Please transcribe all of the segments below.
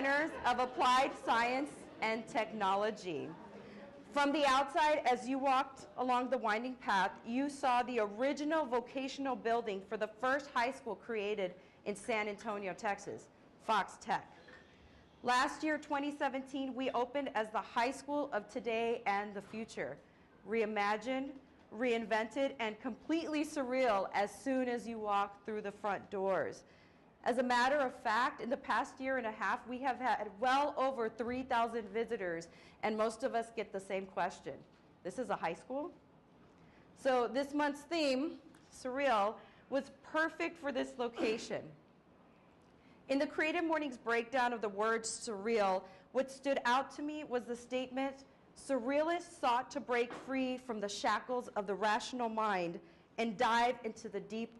Centers of Applied Science and Technology. From the outside, as you walked along the winding path, you saw the original vocational building for the first high school created in San Antonio, Texas, Fox Tech. Last year, 2017, we opened as the high school of today and the future, reimagined, reinvented, and completely surreal as soon as you walk through the front doors. As a matter of fact, in the past year and a half, we have had well over 3,000 visitors, and most of us get the same question. This is a high school? So this month's theme, Surreal, was perfect for this location. In the Creative Mornings breakdown of the word surreal, what stood out to me was the statement, surrealists sought to break free from the shackles of the rational mind and dive into the deep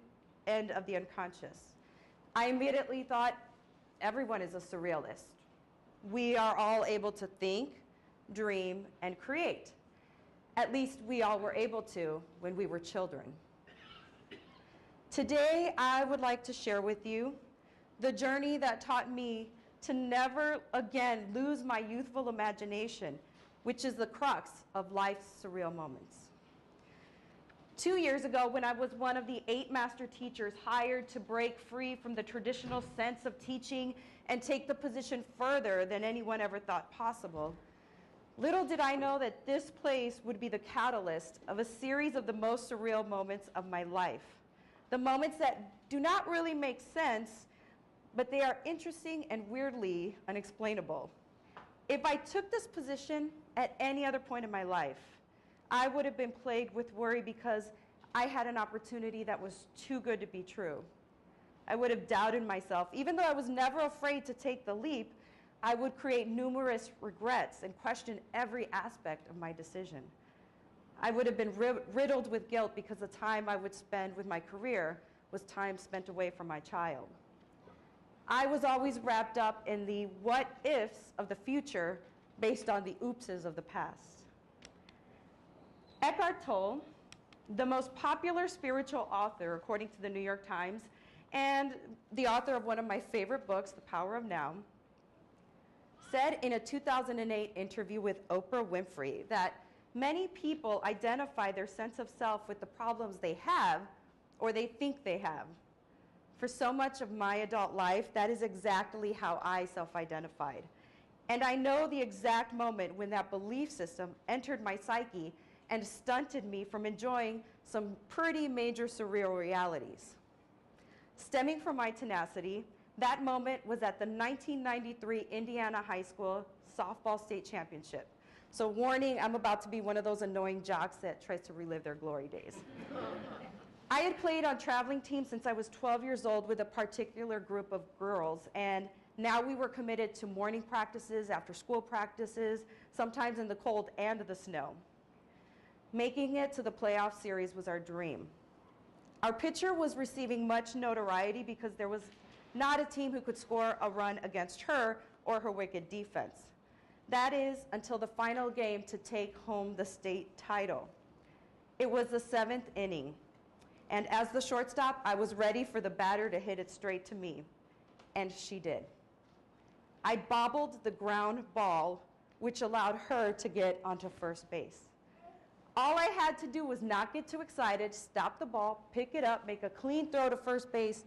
end of the unconscious. I immediately thought, everyone is a surrealist. We are all able to think, dream, and create. At least we all were able to when we were children. Today, I would like to share with you the journey that taught me to never again lose my youthful imagination, which is the crux of life's surreal moments. 2 years ago, when I was one of the 8 master teachers hired to break free from the traditional sense of teaching and take the position further than anyone ever thought possible, little did I know that this place would be the catalyst of a series of the most surreal moments of my life. The moments that do not really make sense, but they are interesting and weirdly unexplainable. If I took this position at any other point in my life, I would have been plagued with worry because I had an opportunity that was too good to be true. I would have doubted myself. Even though I was never afraid to take the leap, I would create numerous regrets and question every aspect of my decision. I would have been riddled with guilt because the time I would spend with my career was time spent away from my child. I was always wrapped up in the what-ifs of the future based on the oopses of the past. Eckhart Tolle, the most popular spiritual author, according to the New York Times, and the author of one of my favorite books, The Power of Now, said in a 2008 interview with Oprah Winfrey that many people identify their sense of self with the problems they have or they think they have. For so much of my adult life, that is exactly how I self-identified. And I know the exact moment when that belief system entered my psyche and stunted me from enjoying some pretty major surreal realities. Stemming from my tenacity, that moment was at the 1993 Indiana High School Softball State Championship. So warning, I'm about to be one of those annoying jocks that tries to relive their glory days. I had played on traveling teams since I was 12 years old with a particular group of girls, and now we were committed to morning practices, after school practices, sometimes in the cold and the snow. Making it to the playoff series was our dream. Our pitcher was receiving much notoriety because there was not a team who could score a run against her or her wicked defense. That is, until the final game to take home the state title. It was the 7th inning, and as the shortstop, I was ready for the batter to hit it straight to me, and she did. I bobbled the ground ball, which allowed her to get onto first base. All I had to do was not get too excited, stop the ball, pick it up, make a clean throw to first base,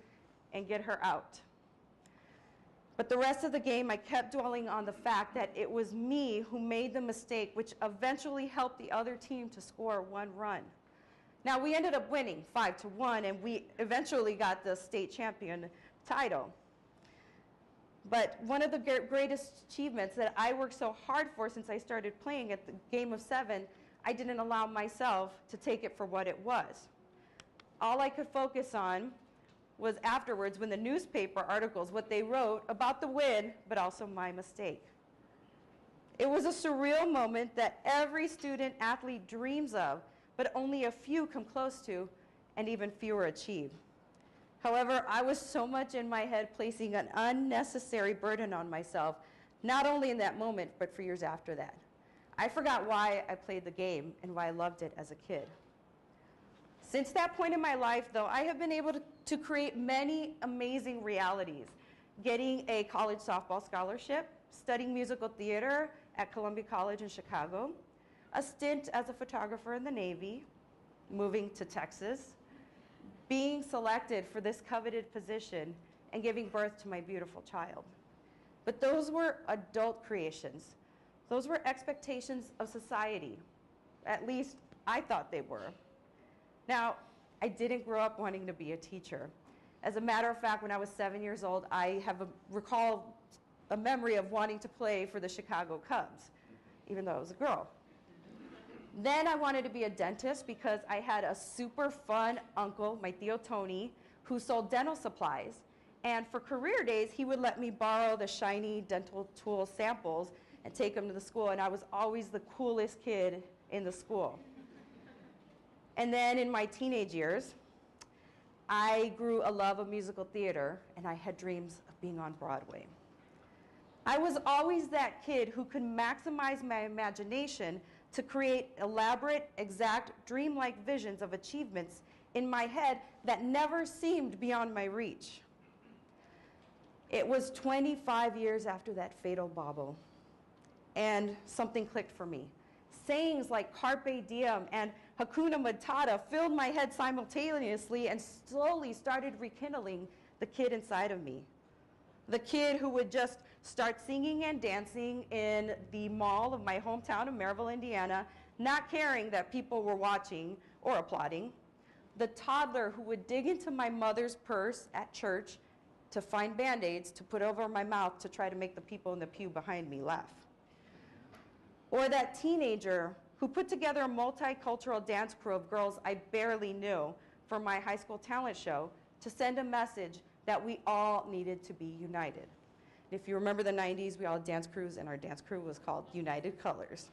and get her out. But the rest of the game, I kept dwelling on the fact that it was me who made the mistake, which eventually helped the other team to score 1 run. Now, we ended up winning 5-1, and we eventually got the state champion title. But one of the greatest achievements that I worked so hard for since I started playing at the game of 7, I didn't allow myself to take it for what it was. All I could focus on was afterwards when the newspaper articles, what they wrote about the win, but also my mistake. It was a surreal moment that every student athlete dreams of, but only a few come close to, and even fewer achieve. However, I was so much in my head placing an unnecessary burden on myself, not only in that moment, but for years after that. I forgot why I played the game and why I loved it as a kid. Since that point in my life, though, I have been able to create many amazing realities. getting a college softball scholarship, studying musical theater at Columbia College in Chicago, a stint as a photographer in the Navy, moving to Texas, being selected for this coveted position, and giving birth to my beautiful child. But those were adult creations. Those were expectations of society. At least I thought they were. Now, I didn't grow up wanting to be a teacher. As a matter of fact, when I was 7 years old, I recall a memory of wanting to play for the Chicago Cubs, even though I was a girl. Then I wanted to be a dentist because I had a super fun uncle, my Tío Tony, who sold dental supplies. And for career days, he would let me borrow the shiny dental tool samples and take them to the school. And I was always the coolest kid in the school. And then in my teenage years, I grew a love of musical theater, and I had dreams of being on Broadway. I was always that kid who could maximize my imagination to create elaborate, exact, dreamlike visions of achievements in my head that never seemed beyond my reach. It was 25 years after that fatal bauble, and something clicked for me. Sayings like Carpe Diem and Hakuna Matata filled my head simultaneously and slowly started rekindling the kid inside of me. The kid who would just start singing and dancing in the mall of my hometown of Maryville, Indiana, not caring that people were watching or applauding. The toddler who would dig into my mother's purse at church to find Band-Aids to put over my mouth to try to make the people in the pew behind me laugh. Or that teenager who put together a multicultural dance crew of girls I barely knew for my high school talent show to send a message that we all needed to be united. If you remember the 90s, we all had dance crews, and our dance crew was called United Colors.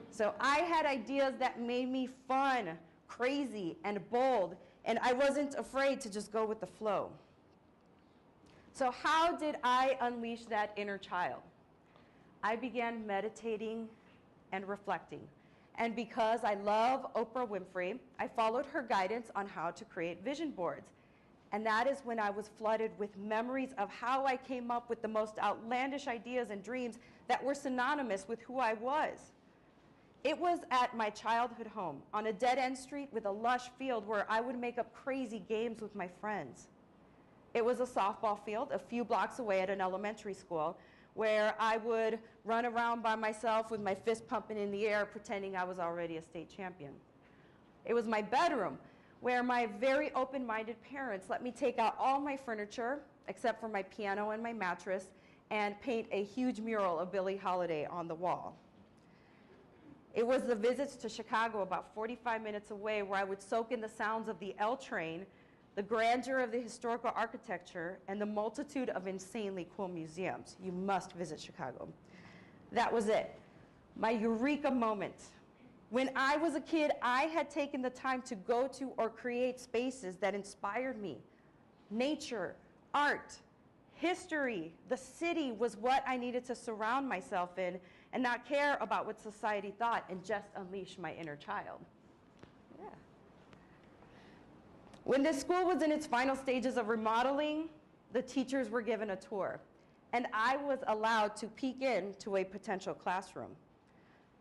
So I had ideas that made me fun, crazy, and bold, and I wasn't afraid to just go with the flow. So how did I unleash that inner child? I began meditating and reflecting. And because I love Oprah Winfrey, I followed her guidance on how to create vision boards. And that is when I was flooded with memories of how I came up with the most outlandish ideas and dreams that were synonymous with who I was. It was at my childhood home on a dead-end street with a lush field where I would make up crazy games with my friends. It was a softball field a few blocks away at an elementary school where I would run around by myself with my fist pumping in the air, pretending I was already a state champion. It was my bedroom, where my very open-minded parents let me take out all my furniture, except for my piano and my mattress, and paint a huge mural of Billie Holiday on the wall. It was the visits to Chicago, about 45 minutes away, where I would soak in the sounds of the L train, the grandeur of the historical architecture, and the multitude of insanely cool museums. You must visit Chicago. That was it, my eureka moment. When I was a kid, I had taken the time to go to or create spaces that inspired me. Nature, art, history, the city was what I needed to surround myself in and not care about what society thought and just unleash my inner child. Yeah. When this school was in its final stages of remodeling, the teachers were given a tour, and I was allowed to peek into a potential classroom.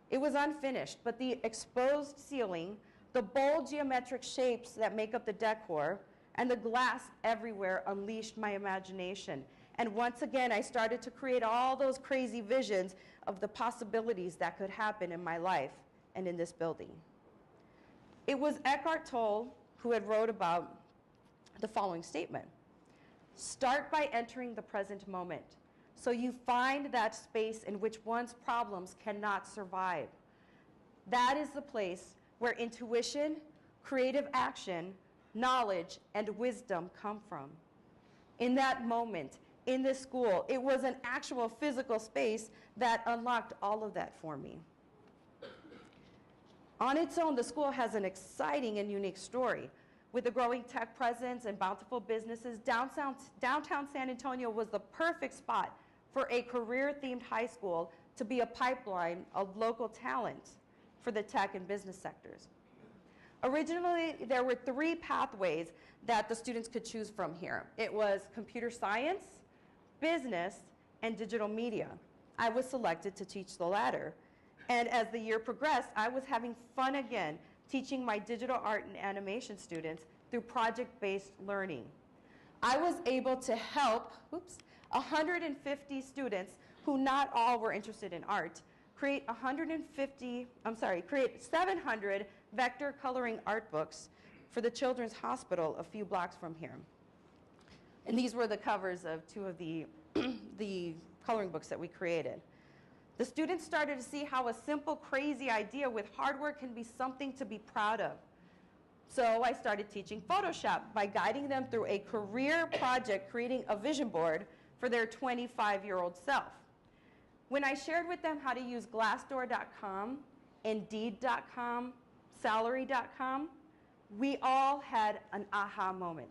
It was unfinished, but the exposed ceiling, the bold geometric shapes that make up the decor, and the glass everywhere unleashed my imagination. And once again, I started to create all those crazy visions of the possibilities that could happen in my life and in this building. It was Eckhart Tolle who had wrote about the following statement: start by entering the present moment, so you find that space in which one's problems cannot survive. That is the place where intuition, creative action, knowledge, and wisdom come from. In that moment, in this school, it was an actual physical space that unlocked all of that for me. On its own, the school has an exciting and unique story. With a growing tech presence and bountiful businesses, downtown San Antonio was the perfect spot for a career-themed high school to be a pipeline of local talent for the tech and business sectors. Originally, there were 3 pathways that the students could choose from here. It was computer science, business, and digital media. I was selected to teach the latter. And as the year progressed, I was having fun again, teaching my digital art and animation students through project-based learning. I was able to help 150 students who not all were interested in art create 700 vector coloring art books for the Children's Hospital a few blocks from here. And these were the covers of 2 of the coloring books that we created. The students started to see how a simple, crazy idea with hard work can be something to be proud of. So I started teaching Photoshop by guiding them through a career project creating a vision board for their 25-year-old self. When I shared with them how to use Glassdoor.com, Indeed.com, Salary.com, we all had an aha moment.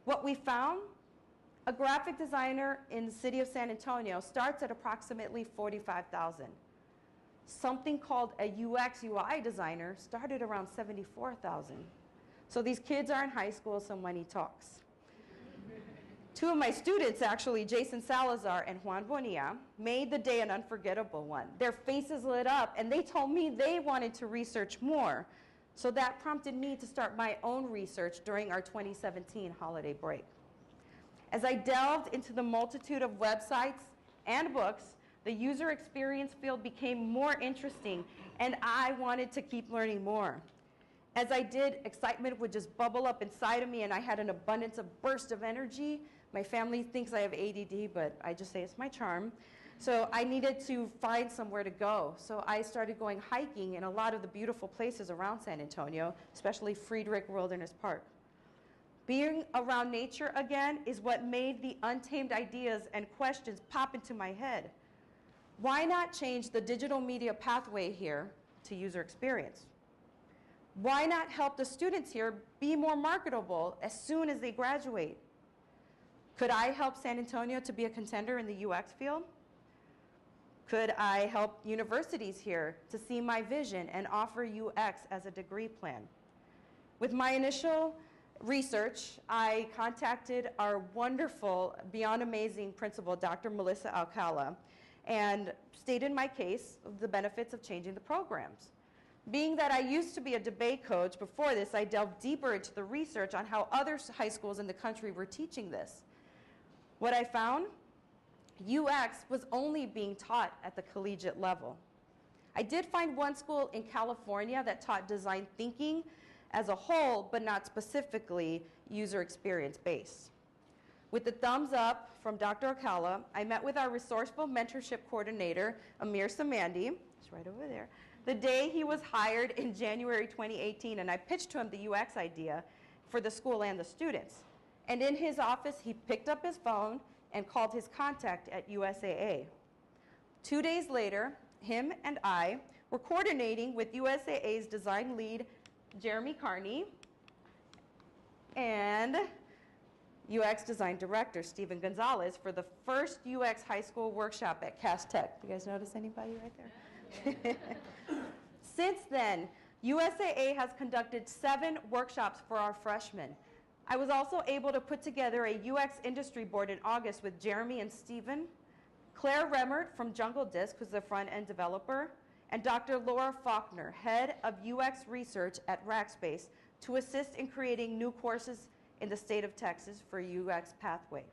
What we found, a graphic designer in the city of San Antonio starts at approximately $45,000. Something called a UX UI designer started around $74,000. So these kids are in high school, so money talks. 2 of my students, actually, Jason Salazar and Juan Bonilla, made the day an unforgettable one. Their faces lit up, and they told me they wanted to research more. So that prompted me to start my own research during our 2017 holiday break. As I delved into the multitude of websites and books, the user experience field became more interesting, and I wanted to keep learning more. As I did, excitement would just bubble up inside of me, and I had an abundance of burst of energy. My family thinks I have ADD, but I just say it's my charm. So I needed to find somewhere to go. So I started going hiking in a lot of the beautiful places around San Antonio, especially Friedrich Wilderness Park. Being around nature again is what made the untamed ideas and questions pop into my head. Why not change the digital media pathway here to user experience? Why not help the students here be more marketable as soon as they graduate? Could I help San Antonio to be a contender in the UX field? Could I help universities here to see my vision and offer UX as a degree plan? With my initial research, I contacted our wonderful, beyond amazing principal, Dr. Melissa Alcala, and stated my case of the benefits of changing the programs. Being that I used to be a debate coach before this, I delved deeper into the research on how other high schools in the country were teaching this. What I found, UX was only being taught at the collegiate level. I did find one school in California that taught design thinking as a whole, but not specifically user experience based. With the thumbs up from Dr. Alcala, I met with our resourceful mentorship coordinator, Amir Samandi, he's right over there, the day he was hired in January 2018, and I pitched to him the UX idea for the school and the students. And in his office, he picked up his phone and called his contact at USAA. 2 days later, him and I were coordinating with USAA's design lead, Jeremy Carney, and UX design director, Stephen Gonzalez, for the first UX high school workshop at Cass Tech. You guys notice anybody right there? Since then, USAA has conducted 7 workshops for our freshmen. I was also able to put together a UX industry board in August with Jeremy and Stephen, Claire Remmert from Jungle Disc, who's the front-end developer, and Dr. Laura Faulkner, head of UX research at Rackspace, to assist in creating new courses in the state of Texas for UX Pathway.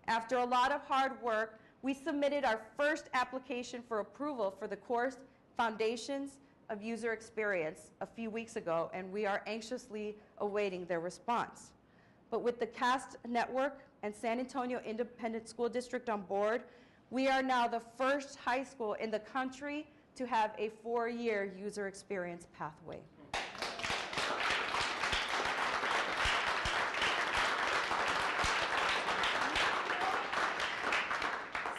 After a lot of hard work, we submitted our first application for approval for the course Foundations of User Experience a few weeks ago, and we are anxiously awaiting their response. But with the CAST network and San Antonio Independent School District on board, we are now the first high school in the country to have a 4-year user experience pathway.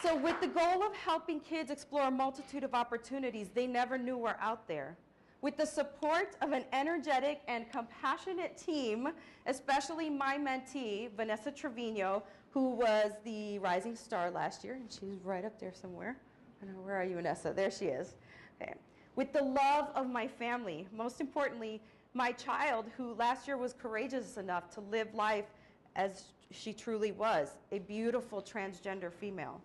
So with the goal of helping kids explore a multitude of opportunities they never knew were out there, with the support of an energetic and compassionate team, especially my mentee, Vanessa Trevino, who was the rising star last year, and she's right up there somewhere. I don't know, where are you, Vanessa? There she is. Okay. With the love of my family, most importantly, my child who last year was courageous enough to live life as she truly was, a beautiful transgender female.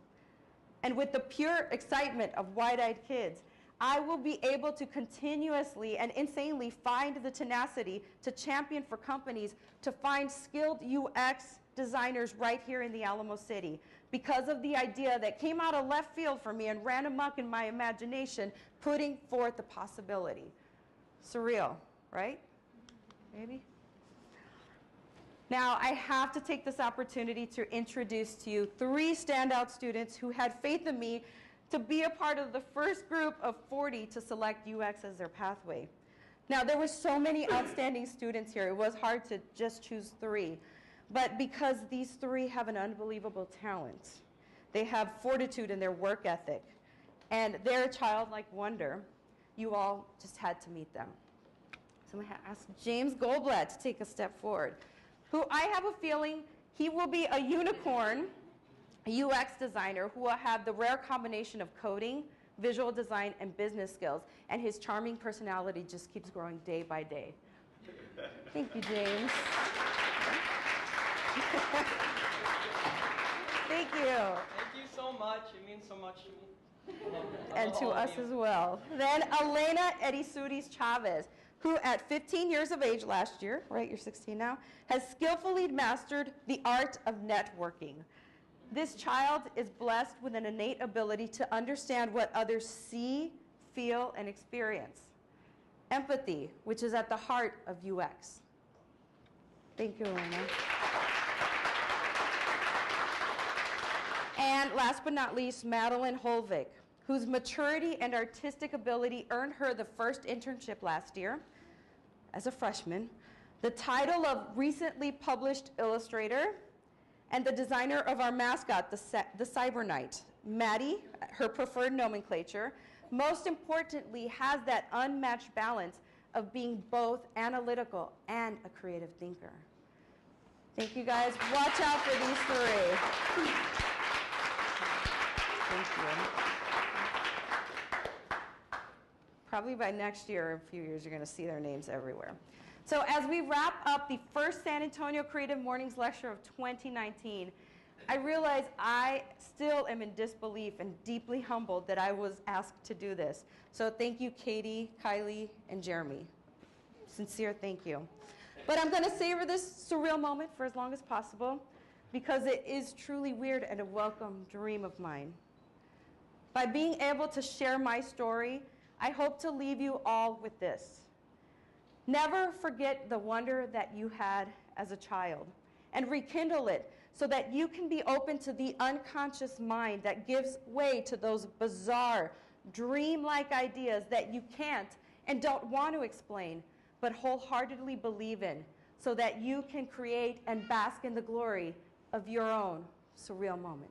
And with the pure excitement of wide-eyed kids, I will be able to continuously and insanely find the tenacity to champion for companies to find skilled UX designers right here in the Alamo City because of the idea that came out of left field for me and ran amok in my imagination, putting forth the possibility. Surreal, right? Maybe? Now, I have to take this opportunity to introduce to you 3 standout students who had faith in me to be a part of the first group of 40 to select UX as their pathway. Now, there were so many outstanding students here, it was hard to just choose 3. But because these 3 have an unbelievable talent, they have fortitude in their work ethic, and they're a childlike wonder, you all just had to meet them. So I'm going to ask James Goldblatt to take a step forward, who I have a feeling he will be a unicorn, a UX designer who will have the rare combination of coding, visual design, and business skills, and his charming personality just keeps growing day by day. Thank you, James. Thank you. Thank you so much. It means so much to me. And to us as well. Then Elena Edisuris Chavez, who at 15 years of age last year, right, you're 16 now, has skillfully mastered the art of networking. This child is blessed with an innate ability to understand what others see, feel, and experience. Empathy, which is at the heart of UX. Thank you, Elena. And last but not least, Madeline Holvik, whose maturity and artistic ability earned her the first internship last year as a freshman, the title of recently published illustrator, and the designer of our mascot, the Cyber Knight. Maddie, her preferred nomenclature, most importantly has that unmatched balance of being both analytical and a creative thinker. Thank you guys. Watch out for these 3. Thank you. Probably by next year or a few years, you're going to see their names everywhere. So as we wrap up the first San Antonio Creative Mornings lecture of 2019, I realize I still am in disbelief and deeply humbled that I was asked to do this. So thank you, Katie, Kylie, and Jeremy. Sincere thank you. But I'm going to savor this surreal moment for as long as possible because it is truly weird and a welcome dream of mine. By being able to share my story, I hope to leave you all with this. Never forget the wonder that you had as a child and rekindle it so that you can be open to the unconscious mind that gives way to those bizarre, dreamlike ideas that you can't and don't want to explain, but wholeheartedly believe in so that you can create and bask in the glory of your own surreal moment.